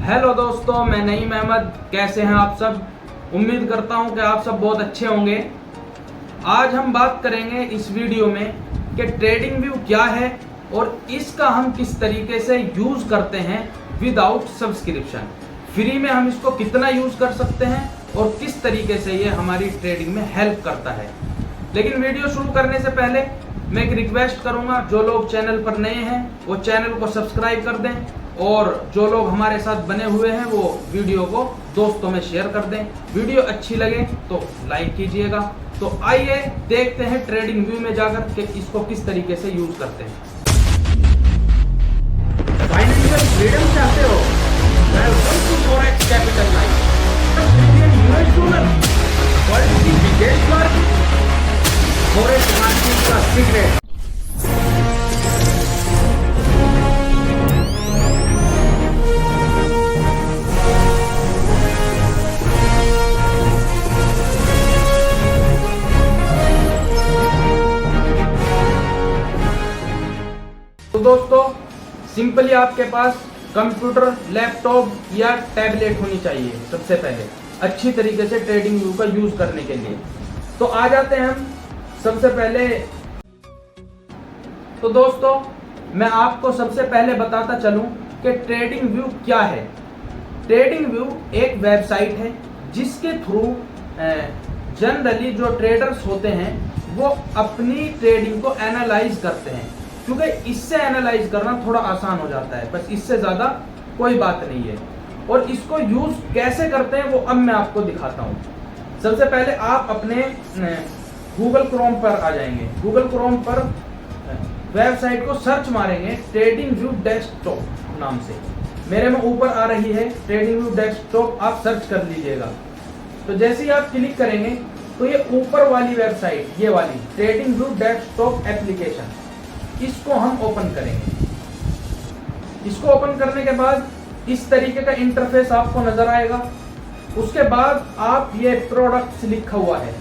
Hello दोस्तों, मैं नईम अहमद। कैसे हैं आप सब? उम्मीद करता हूं कि आप सब बहुत अच्छे होंगे। आज हम बात करेंगे इस वीडियो में कि ट्रेडिंग व्यू क्या है और इसका हम किस तरीके से यूज़ करते हैं विदाउट सब्सक्रिप्शन। फ्री में हम इसको कितना यूज़ कर सकते हैं और किस तरीके से ये हमारी ट्रेडिंग में हेल्प करता है। लेकिन वीडियो शुरू करने से पहले मैं एक रिक्वेस्ट करूंगा, जो लोग चैनल पर नए हैं वो चैनल को सब्सक्राइब कर दें और जो लोग हमारे साथ बने हुए हैं वो वीडियो को दोस्तों में शेयर कर दें। वीडियो अच्छी लगे तो लाइक कीजिएगा। तो आइए देखते हैं ट्रेडिंग व्यू में जाकर कि इसको किस तरीके से यूज करते हैं। फाइनेंशियल फ्रीडम चाहते हो? Welcome to forex capital line, the billion US dollar world की बिगेस्ट मार्केट। फॉरेक्स मार्केट का सीक्रेट। तो दोस्तों, सिंपली आपके पास कंप्यूटर, लैपटॉप या टैबलेट होनी चाहिए सबसे पहले अच्छी तरीके से ट्रेडिंग व्यू का यूज करने के लिए। तो आ जाते हैं हम सबसे पहले। तो दोस्तों, मैं आपको सबसे पहले बताता चलूं कि ट्रेडिंग व्यू क्या है। ट्रेडिंग व्यू एक वेबसाइट है जिसके थ्रू जनरली जो ट्रेडर्स होते हैं वो अपनी ट्रेडिंग को एनालाइज करते हैं, क्योंकि इससे एनालाइज करना थोड़ा आसान हो जाता है, बस इससे ज़्यादा कोई बात नहीं है। और इसको यूज़ कैसे करते हैं वो अब मैं आपको दिखाता हूँ। सबसे पहले आप अपने गूगल क्रोम पर आ जाएंगे। गूगल क्रोम पर वेबसाइट को सर्च मारेंगे ट्रेडिंग व्यू डेस्कटॉप नाम से। मेरे में ऊपर आ रही है ट्रेडिंग व्यू डेस्कटॉप, आप सर्च कर लीजिएगा। तो जैसे ही आप क्लिक करेंगे तो ये ऊपर वाली वेबसाइट, ये वाली ट्रेडिंग व्यू डेस्कटॉप एप्लीकेशन, इसको हम ओपन करेंगे। इसको ओपन करने के बाद इस तरीके का इंटरफेस आपको नजर आएगा। उसके बाद आप ये प्रोडक्ट्स लिखा हुआ है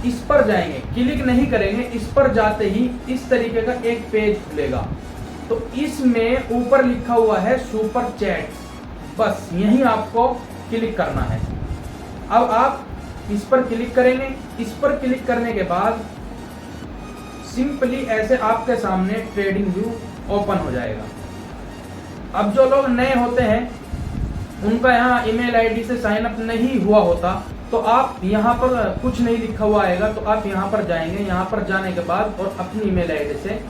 इस पर जाएंगे, क्लिक नहीं करेंगे। इस पर जाते ही इस तरीके का एक पेज खुलेगा। तो इसमें ऊपर लिखा हुआ है सुपर चैट्स, बस यही आपको क्लिक करना है। अब आप इस पर क्लिक करेंगे। इस पर क्लिक करने के बाद सिंपली ऐसे आपके सामने ट्रेडिंग व्यू ओपन हो जाएगा। अब जो लोग नए होते हैं उनका यहाँ ईमेल आईडी से साइन अप नहीं हुआ होता, तो आप यहाँ पर कुछ नहीं लिखा हुआ आएगा, तो आप यहाँ पर जाएंगे। यहाँ पर जाने के बाद और अपनी ईमेल आईडी से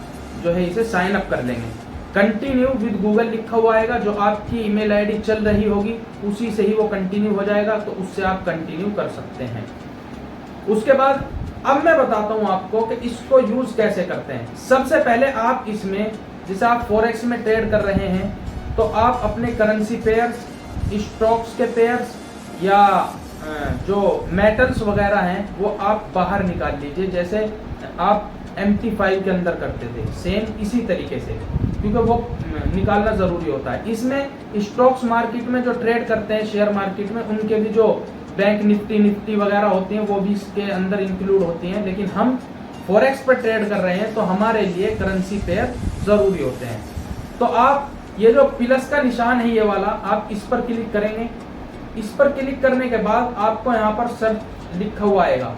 जो है इसे साइन अप कर लेंगे। कंटिन्यू विद गूगल लिखा हुआ आएगा, जो आपकी ईमेल आईडी चल रही होगी उसी से ही वो कंटिन्यू हो जाएगा, तो उससे आप कंटिन्यू कर सकते हैं। उसके बाद अब मैं बताता हूं आपको कि इसको यूज कैसे करते हैं। सबसे पहले आप इसमें, जैसे आप फॉरेक्स में ट्रेड कर रहे हैं, तो आप अपने करेंसी पेयर्स, स्टॉक्स के पेयर्स या जो मेटल्स वगैरह हैं वो आप बाहर निकाल लीजिए, जैसे आप MT5 के अंदर करते थे, सेम इसी तरीके से, क्योंकि वो निकालना जरूरी होता है। इसमें स्टॉक्स मार्केट में जो ट्रेड करते हैं शेयर मार्केट में, उनके भी जो बैंक निफ्टी वगैरह होती हैं वो भी इसके अंदर इंक्लूड होती हैं। लेकिन हम फॉरेक्स पर ट्रेड कर रहे हैं तो हमारे लिए करेंसी पेयर जरूरी होते हैं। तो आप ये जो प्लस का निशान है ये वाला, आप इस पर क्लिक करेंगे। इस पर क्लिक करने के बाद आपको यहाँ पर सर्च लिखा हुआ आएगा।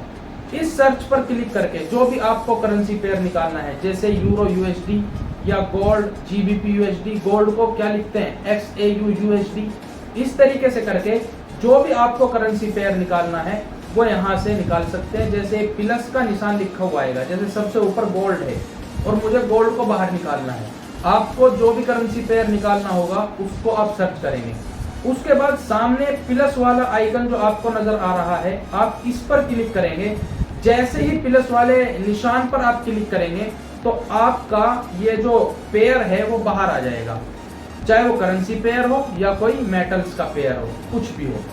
इस सर्च पर क्लिक करके जो भी आपको करेंसी पेयर निकालना है, जैसे यूरो USD या गोल्ड GBP USD, गोल्ड को क्या लिखते हैं XAU USD, इस तरीके से करके जो भी आपको करेंसी पेयर निकालना है वो यहाँ से निकाल सकते हैं। जैसे प्लस का निशान लिखा हुआ आएगा, जैसे सबसे ऊपर गोल्ड है और मुझे गोल्ड को बाहर निकालना है। आपको जो भी करेंसी पेयर निकालना होगा उसको आप सर्च करेंगे। उसके बाद सामने प्लस वाला आइकन जो आपको नजर आ रहा है, आप इस पर क्लिक करेंगे। जैसे ही प्लस वाले निशान पर आप क्लिक करेंगे तो आपका ये जो पेयर है वो बाहर आ जाएगा, चाहे वो करेंसी पेयर हो या कोई मेटल्स का पेयर हो, कुछ भी हो।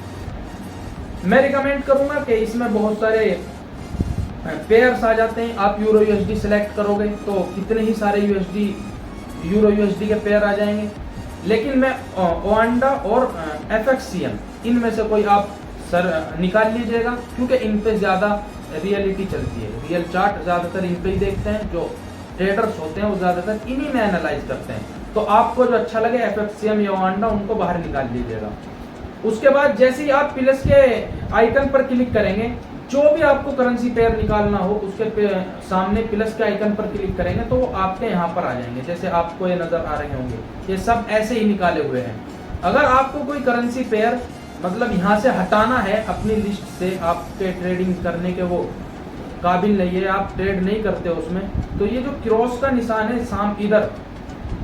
मैं रिकमेंड करूंगा कि इसमें बहुत सारे पेयर्स आ जाते हैं। आप यूरो USD सेलेक्ट करोगे तो कितने ही सारे यूरो USD के पेयर आ जाएंगे। लेकिन मैं ओआंडा और FXCM इनमें से कोई आप निकाल लीजिएगा, क्योंकि इन पे ज़्यादा रियलिटी चलती है। रियल चार्ट ज़्यादातर इन पे ही देखते हैं, जो ट्रेडर्स होते हैं वो ज़्यादातर इन्हीं में एनालाइज करते हैं। तो आपको जो अच्छा लगे FXCM या वांडा उनको बाहर निकाल लीजिएगा। उसके बाद जैसे ही आप प्लस के आइकन पर क्लिक करेंगे, जो भी आपको करेंसी पेयर निकालना हो उसके सामने प्लस के आइकन पर क्लिक करेंगे तो वो आपके यहाँ पर आ जाएंगे। जैसे आपको ये नजर आ रहे होंगे, ये सब ऐसे ही निकाले हुए हैं। अगर आपको कोई करेंसी पेयर मतलब यहाँ से हटाना है अपनी लिस्ट से, आपके ट्रेडिंग करने के वो काबिल नहीं है, आप ट्रेड नहीं करते उसमें, तो ये जो क्रॉस का निशान है इधर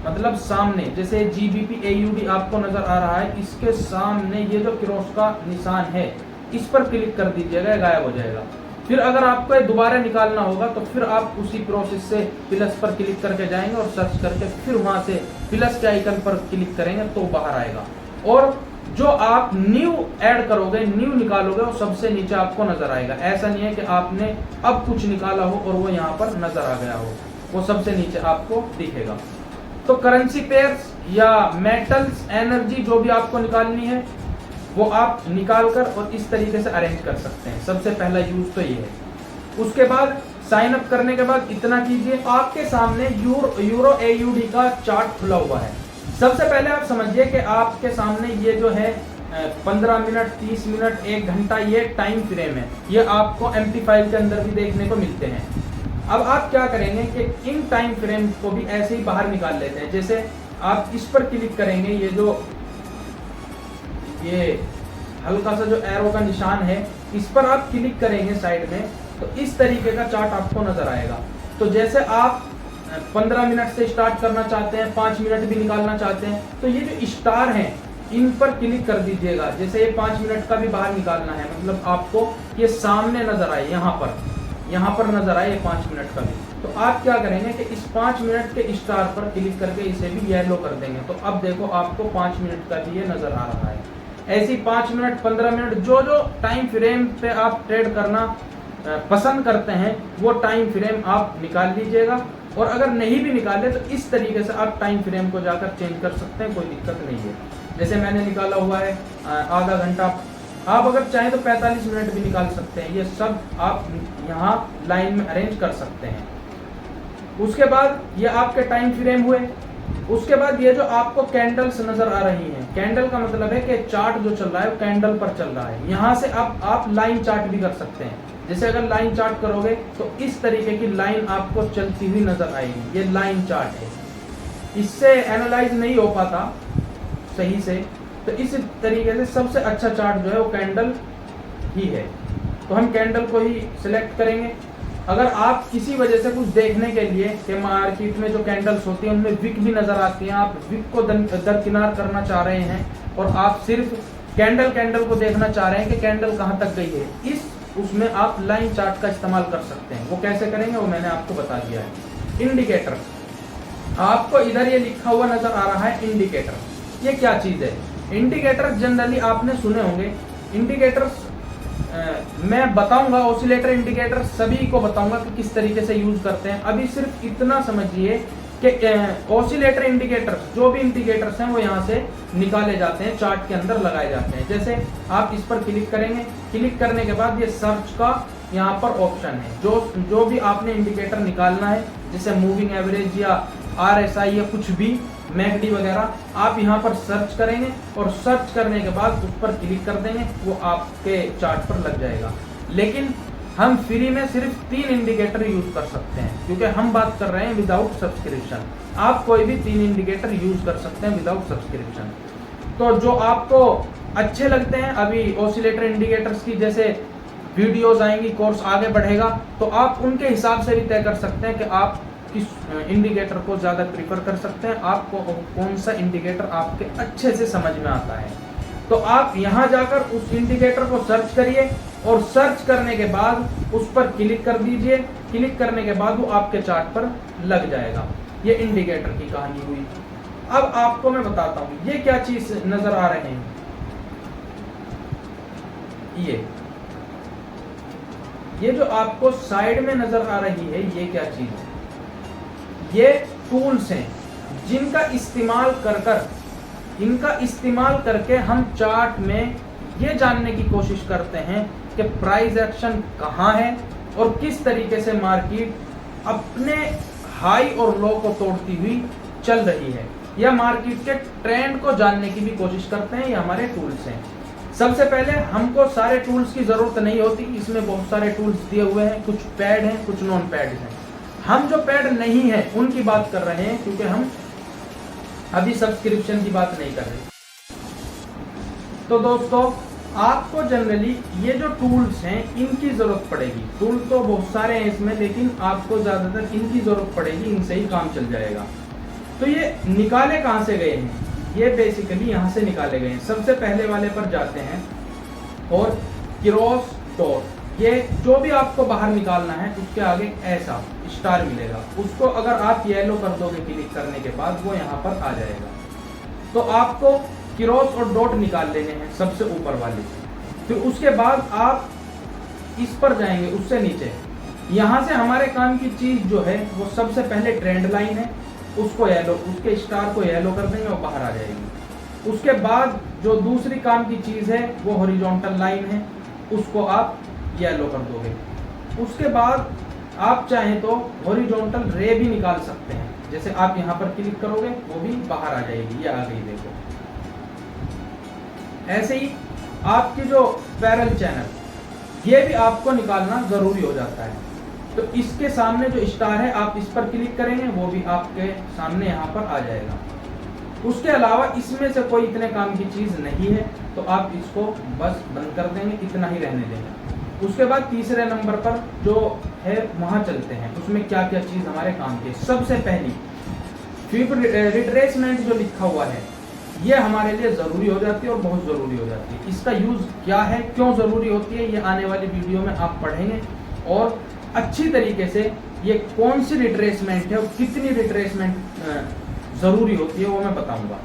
मतलब सामने, जैसे GBP AUD आपको नजर आ रहा है, इसके सामने ये जो क्रॉस का निशान है इस पर क्लिक कर दीजिएगा, गायब हो जाएगा। फिर अगर आपको ये दोबारा निकालना होगा तो फिर आप उसी प्रोसेस से प्लस पर क्लिक करके जाएंगे और सर्च करके फिर वहां से प्लस के आइकन पर क्लिक करेंगे तो बाहर आएगा। और जो आप न्यू ऐड करोगे, न्यू निकालोगे, वो सबसे नीचे आपको नजर आएगा। ऐसा नहीं है कि आपने अब कुछ निकाला हो और वो यहाँ पर नजर आ गया हो, वो सबसे नीचे आपको दिखेगा। तो करेंसी पेयर्स या मेटल्स, एनर्जी जो भी आपको निकालनी है वो आप निकाल कर और इस तरीके से अरेंज कर सकते हैं। सबसे पहला यूज तो ये है। उसके बाद साइन अप करने के बाद इतना कीजिए, आपके सामने यूरो AUD का चार्ट खुला हुआ है। सबसे पहले आप समझिए कि आपके सामने ये जो है 15 मिनट, 30 मिनट, 1 घंटा ये टाइम फ्रेम है। ये आपको MP फाइल के अंदर भी देखने को मिलते हैं। अब आप क्या करेंगे कि इन टाइम फ्रेम को भी ऐसे ही बाहर निकाल लेते हैं। जैसे आप इस पर क्लिक करेंगे, ये हल्का सा जो एरो का निशान है इस पर आप क्लिक करेंगे साइड में, तो इस तरीके का चार्ट आपको नजर आएगा। तो जैसे आप 15 मिनट से स्टार्ट करना चाहते हैं, 5 मिनट भी निकालना चाहते हैं, तो ये जो स्टार हैं इन पर क्लिक कर दीजिएगा। जैसे ये 5 मिनट का भी बाहर निकालना है, मतलब आपको ये सामने नजर आए, यहाँ पर नजर आए 5 मिनट का भी, तो आप क्या करेंगे कि इस 5 मिनट के स्टार पर क्लिक करके इसे भी येलो कर देंगे। तो अब देखो आपको 5 मिनट का भी ये नजर आ रहा है। ऐसी 5 मिनट, 15 मिनट, जो टाइम फ्रेम पे आप ट्रेड करना पसंद करते हैं वो टाइम फ्रेम आप निकाल लीजिएगा। और अगर नहीं भी निकाले तो इस तरीके से आप टाइम फ्रेम को जाकर चेंज कर सकते हैं, कोई दिक्कत नहीं है। जैसे मैंने निकाला हुआ है आधा घंटा, आप अगर चाहें तो 45 मिनट भी निकाल सकते हैं। ये सब आप यहाँ लाइन में अरेंज कर सकते हैं। उसके बाद ये आपके टाइम फ्रेम हुए। उसके बाद ये जो आपको कैंडल्स नजर आ रही हैं, कैंडल का मतलब है कि चार्ट जो चल रहा है वो कैंडल पर चल रहा है। यहाँ से आप लाइन चार्ट भी कर सकते हैं। जैसे अगर लाइन चार्ट करोगे तो इस तरीके की लाइन आपको चलती हुई नजर आएगी। ये लाइन चार्ट है, इससे एनालाइज नहीं हो पाता सही से, तो इस तरीके से सबसे अच्छा चार्ट जो है वो कैंडल ही है। तो हम कैंडल को ही सिलेक्ट करेंगे। अगर आप किसी वजह से कुछ देखने के लिए कि मार्केट में जो कैंडल्स होती हैं उनमें विक भी नजर आती हैं, आप विक को दरकिनार करना चाह रहे हैं और आप सिर्फ कैंडल को देखना चाह रहे हैं कि कैंडल कहां तक गई है, उसमें आप लाइन चार्ट का इस्तेमाल कर सकते हैं। वो कैसे करेंगे वो मैंने आपको बता दिया है। इंडिकेटर, आपको इधर ये लिखा हुआ नजर आ रहा है इंडिकेटर। ये क्या चीज है? इंडिकेटर जनरली आपने सुने होंगे। इंडिकेटर्स मैं बताऊंगा, ऑसिलेटर इंडिकेटर सभी को बताऊंगा कि किस तरीके से यूज करते हैं। अभी सिर्फ इतना समझिए कि ऑसिलेटर इंडिकेटर्स, जो भी इंडिकेटर्स हैं वो यहाँ से निकाले जाते हैं, चार्ट के अंदर लगाए जाते हैं। जैसे आप इस पर क्लिक करेंगे, क्लिक करने के बाद ये सर्च का यहाँ पर ऑप्शन है। जो भी आपने इंडिकेटर निकालना है, जैसे मूविंग एवरेज या RSI या कुछ भी मैकडी वगैरह, आप यहाँ पर सर्च करेंगे और सर्च करने के बाद उस पर क्लिक कर देंगे, वो आपके चार्ट पर लग जाएगा। लेकिन हम फ्री में सिर्फ 3 इंडिकेटर यूज कर सकते हैं, क्योंकि हम बात कर रहे हैं विदाउट सब्सक्रिप्शन। आप कोई भी 3 इंडिकेटर यूज कर सकते हैं विदाउट सब्सक्रिप्शन। तो जो आपको अच्छे लगते हैं, अभी ऑसिलेटर इंडिकेटर्स की जैसे वीडियोस आएंगी, कोर्स आगे बढ़ेगा, तो आप उनके हिसाब से भी तय कर सकते हैं कि आप किस इंडिकेटर को ज़्यादा प्रीफर कर सकते हैं, आपको कौन सा इंडिकेटर आपके अच्छे से समझ में आता है। तो आप यहाँ जाकर उस इंडिकेटर को सर्च करिए और सर्च करने के बाद उस पर क्लिक कर dीजिए। क्लिक करने के बाद वो आपके चार्ट पर लग जाएगा। ये इंडिकेटर की कहानी हुई। अब आपको मैं बताता हूँ ये क्या चीज नजर आ रहे हैं। ये जो आपको साइड में नजर आ रही है, ये क्या चीज है? ये टूल्स हैं जिनका इस्तेमाल करके हम चार्ट में ये जानने की कोशिश करते हैं कि प्राइस एक्शन कहाँ है और किस तरीके से मार्केट अपने हाई और लो को तोड़ती हुई चल रही है। या मार्केट के ट्रेंड को जानने की भी कोशिश करते हैं। ये हमारे टूल्स हैं। सबसे पहले हमको सारे टूल्स की ज़रूरत नहीं होती, इसमें बहुत सारे टूल्स दिए हुए हैं, कुछ पैड हैं, कुछ नॉन पैड हैं। हम जो पैड नहीं है उनकी बात कर रहे हैं, क्योंकि हम अभी सब्सक्रिप्शन की बात नहीं कर रहे। तो दोस्तों, आपको जनरली ये जो टूल्स हैं इनकी ज़रूरत पड़ेगी। टूल तो बहुत सारे हैं इसमें, लेकिन आपको ज़्यादातर इनकी ज़रूरत पड़ेगी, इनसे ही काम चल जाएगा। तो ये निकाले कहाँ से गए हैं? ये बेसिकली यहाँ से निकाले गए हैं। सबसे पहले वाले पर जाते हैं और क्रॉस डॉट, ये जो भी आपको बाहर निकालना है उसके आगे ऐसा स्टार मिलेगा, उसको अगर आप येलो कर दोगे क्लिक करने के बाद, वो यहाँ पर आ जाएगा। तो आपको क्रॉस और डॉट निकाल लेने हैं सबसे ऊपर वाले। फिर उसके बाद आप इस पर जाएंगे, उससे नीचे यहाँ से हमारे काम की चीज़ जो है वो सबसे पहले ट्रेंड लाइन है, उसको येलो, उसके स्टार को येलो कर देंगे और बाहर आ जाएगी। उसके बाद जो दूसरी काम की चीज़ है वो हॉरिजॉन्टल लाइन है, उसको आप येलो कर दोगे। उसके बाद आप चाहें तो हॉरिजॉन्टल रे भी निकाल सकते हैं, जैसे आप यहाँ पर क्लिक करोगे वो भी बाहर आ जाएगी, ये आ गई देखो। ऐसे ही आपकी जो पैरेलल चैनल, ये भी आपको निकालना ज़रूरी हो जाता है। तो इसके सामने जो स्टार है आप इस पर क्लिक करेंगे, वो भी आपके सामने यहाँ पर आ जाएगा। उसके अलावा इसमें से कोई इतने काम की चीज़ नहीं है, तो आप इसको बस बंद कर देंगे, इतना ही रहने देंगे। उसके बाद तीसरे नंबर पर जो है वहाँ चलते हैं, उसमें क्या क्या चीज़ हमारे काम की। सबसे पहली फिर रिट्रेसमेंट जो लिखा हुआ है, ये हमारे लिए ज़रूरी हो जाती है और बहुत ज़रूरी हो जाती है। इसका यूज़ क्या है, क्यों ज़रूरी होती है, ये आने वाली वीडियो में आप पढ़ेंगे और अच्छी तरीके से ये कौन सी रिट्रेसमेंट है और कितनी रिट्रेसमेंट ज़रूरी होती है वो मैं बताऊंगा।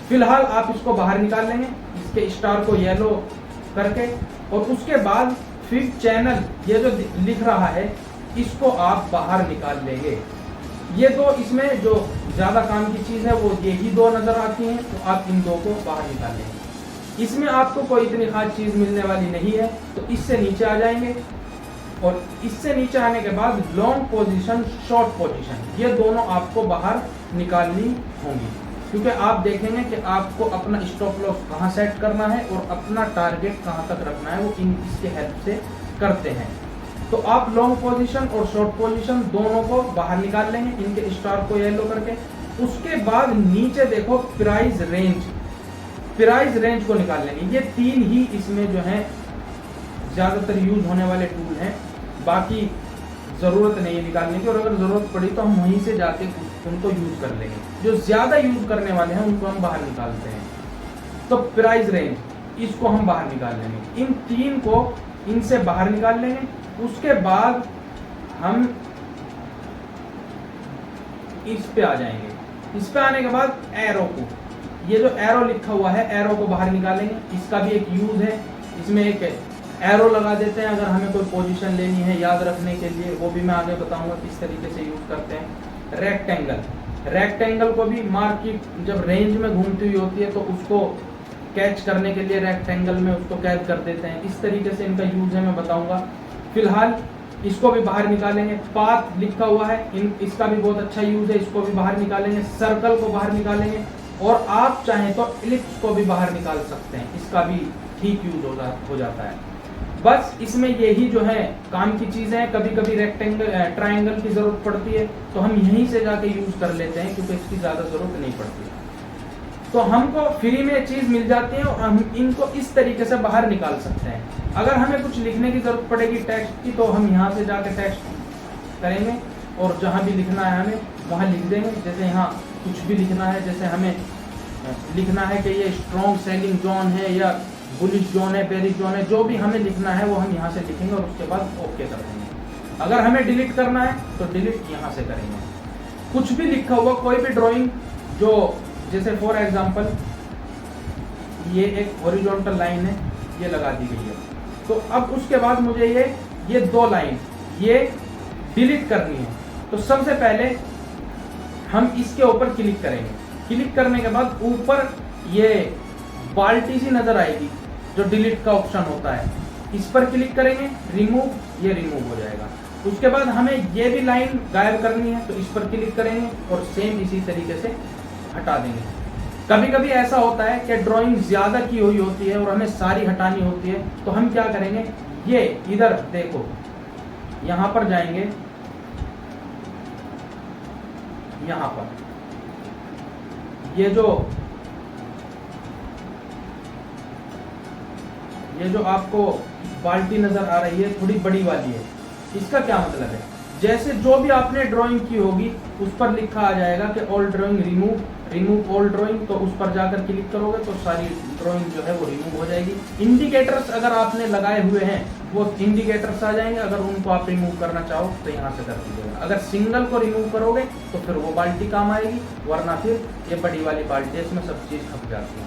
फिलहाल आप इसको बाहर निकाल लेंगे, इसके स्टार को येलो करके, और उसके बाद फिर चैनल ये जो लिख रहा है इसको आप बाहर निकाल लेंगे। ये दो, इसमें जो ज़्यादा काम की चीज़ है वो यही दो नज़र आती हैं, तो आप इन दो को बाहर निकाल लेंगे। इसमें आपको कोई इतनी खास चीज़ मिलने वाली नहीं है, तो इससे नीचे आ जाएंगे और इससे नीचे आने के बाद लॉन्ग पोजीशन, शॉर्ट पोजीशन, ये दोनों आपको बाहर निकालनी होंगी, क्योंकि आप देखेंगे कि आपको अपना स्टॉप लॉस कहाँ सेट करना है और अपना टारगेट कहाँ तक रखना है, वो इसके हेल्प से करते हैं। तो आप लॉन्ग पोजीशन और शॉर्ट पोजीशन दोनों को बाहर निकाल लेंगे, इनके स्टार को येलो करके। उसके बाद नीचे देखो प्राइस रेंज, प्राइस रेंज को निकाल लेंगे। ये तीन ही इसमें जो है ज़्यादातर यूज होने वाले टूल हैं, बाकी ज़रूरत नहीं है निकालने की, और अगर ज़रूरत पड़ी तो हम वहीं से जाके उनको यूज़ कर लेंगे। जो ज़्यादा यूज़ करने वाले हैं उनको हम बाहर निकालते हैं। तो प्राइस रेंज, इसको हम बाहर निकाल लेंगे। इन तीन को इनसे बाहर निकाल लेंगे। उसके बाद हम इस पे आ जाएंगे। इस पे आने के बाद एरो को, ये जो एरो लिखा हुआ है, एरो को बाहर निकालेंगे। इसका भी एक यूज़ है, इसमें एक एरो लगा देते हैं अगर हमें कोई पोजीशन लेनी है याद रखने के लिए, वो भी मैं आगे बताऊंगा किस तरीके से यूज़ करते हैं। रेक्टेंगल, रेक्टेंगल को भी मार्केट जब रेंज में घूमती हुई होती है तो उसको कैच करने के लिए रेक्टेंगल में उसको कैद कर देते हैं। इस तरीके से इनका यूज़ है, मैं बताऊंगा। फिलहाल इसको भी बाहर निकालेंगे। पाथ लिखा हुआ है, इसका भी बहुत अच्छा यूज़ है, इसको भी बाहर निकालेंगे। सर्कल को बाहर निकालेंगे, और आप चाहें तो इलिप्स को भी बाहर निकाल सकते हैं, इसका भी ठीक यूज हो जाता है। बस इसमें यही जो है काम की चीज़ें हैं। कभी कभी रेक्टेंगल, ट्रायंगल की ज़रूरत पड़ती है तो हम यहीं से जाके यूज़ कर लेते हैं, क्योंकि इसकी ज़्यादा ज़रूरत नहीं पड़ती। तो हमको फ्री में चीज़ मिल जाती है और हम इनको इस तरीके से बाहर निकाल सकते हैं। अगर हमें कुछ लिखने की ज़रूरत पड़ेगी टेक्स्ट की, तो हम यहाँ से जाके टेक्स्ट करेंगे और जहाँ भी लिखना है हमें वहाँ लिख देंगे। जैसे यहाँ कुछ भी लिखना है, जैसे हमें लिखना है कि ये स्ट्रॉन्ग सेलिंग जोन है या बुलिश जोन है, बेरिश जोन है, जो भी हमें लिखना है वो हम यहाँ से लिखेंगे और उसके बाद ओके कर देंगे। अगर हमें डिलीट करना है तो डिलीट यहाँ से करेंगे। कुछ भी लिखा हुआ कोई भी ड्राइंग, जो जैसे फॉर एग्जांपल ये एक हॉरिजॉन्टल लाइन है, ये लगा दी गई है, तो अब उसके बाद मुझे ये दो लाइन ये डिलीट करनी है। तो सबसे पहले हम इसके ऊपर क्लिक करेंगे। क्लिक करने के बाद ऊपर ये बाल्टी सी नजर आएगी जो डिलीट का ऑप्शन होता है, इस पर क्लिक करेंगे, रिमूव, ये रिमूव हो जाएगा। उसके बाद हमें ये भी लाइन गायब करनी है तो इस पर क्लिक करेंगे और सेम इसी तरीके से हटा देंगे। कभी कभी ऐसा होता है कि ड्राइंग ज़्यादा की हुई होती है और हमें सारी हटानी होती है, तो हम क्या करेंगे, ये इधर देखो, यहाँ पर जाएंगे, यहाँ पर ये जो आपको बाल्टी नजर आ रही है थोड़ी बड़ी वाली है, इसका क्या मतलब है, जैसे जो भी आपने ड्राइंग की होगी उस पर लिखा आ जाएगा कि all drawing remove all drawing, तो उस पर जाकर क्लिक करोगे तो सारी ड्राइंग जो है वो रिमूव हो जाएगी। इंडिकेटर्स अगर आपने लगाए हुए हैं वो इंडिकेटर्स आ जाएंगे, अगर उनको आप रिमूव करना चाहो तो यहाँ से कर दीजिएगा। अगर सिंगल को रिमूव करोगे तो फिर वो बाल्टी काम आएगी, वरना फिर ये बड़ी वाली बाल्टी है, इसमें सब चीज़ खप जाती है।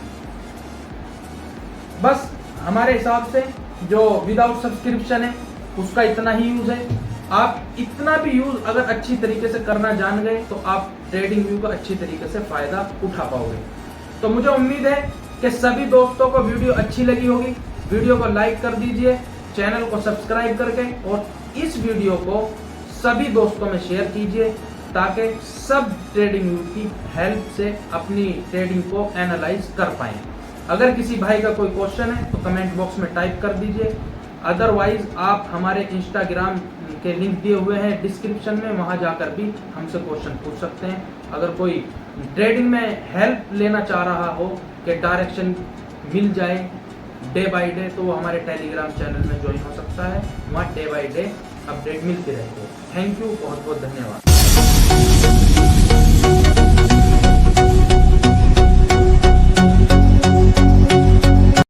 बस हमारे हिसाब से जो विदाउट सब्सक्रिप्शन है उसका इतना ही यूज है। आप इतना भी यूज अगर अच्छी तरीके से करना जान गए तो आप ट्रेडिंग व्यू का अच्छी तरीके से फायदा उठा पाओगे। तो मुझे उम्मीद है कि सभी दोस्तों को वीडियो अच्छी लगी होगी। वीडियो को लाइक कर दीजिए, चैनल को सब्सक्राइब करके, और इस वीडियो को सभी दोस्तों में शेयर कीजिए ताकि सब ट्रेडिंग व्यू की हेल्प से अपनी ट्रेडिंग को एनालाइज कर पाएं। अगर किसी भाई का कोई क्वेश्चन है तो कमेंट बॉक्स में टाइप कर दीजिए, अदरवाइज आप हमारे इंस्टाग्राम के लिंक दिए हुए हैं डिस्क्रिप्शन में, वहां जाकर भी हमसे क्वेश्चन पूछ सकते हैं। अगर कोई ट्रेडिंग में हेल्प लेना चाह रहा हो कि डायरेक्शन मिल जाए डे बाय डे, तो वो हमारे टेलीग्राम चैनल में ज्वाइन हो सकता है, वहाँ डे बाय डे अपडेट मिलती रहती है। थैंक यू, बहुत बहुत धन्यवाद।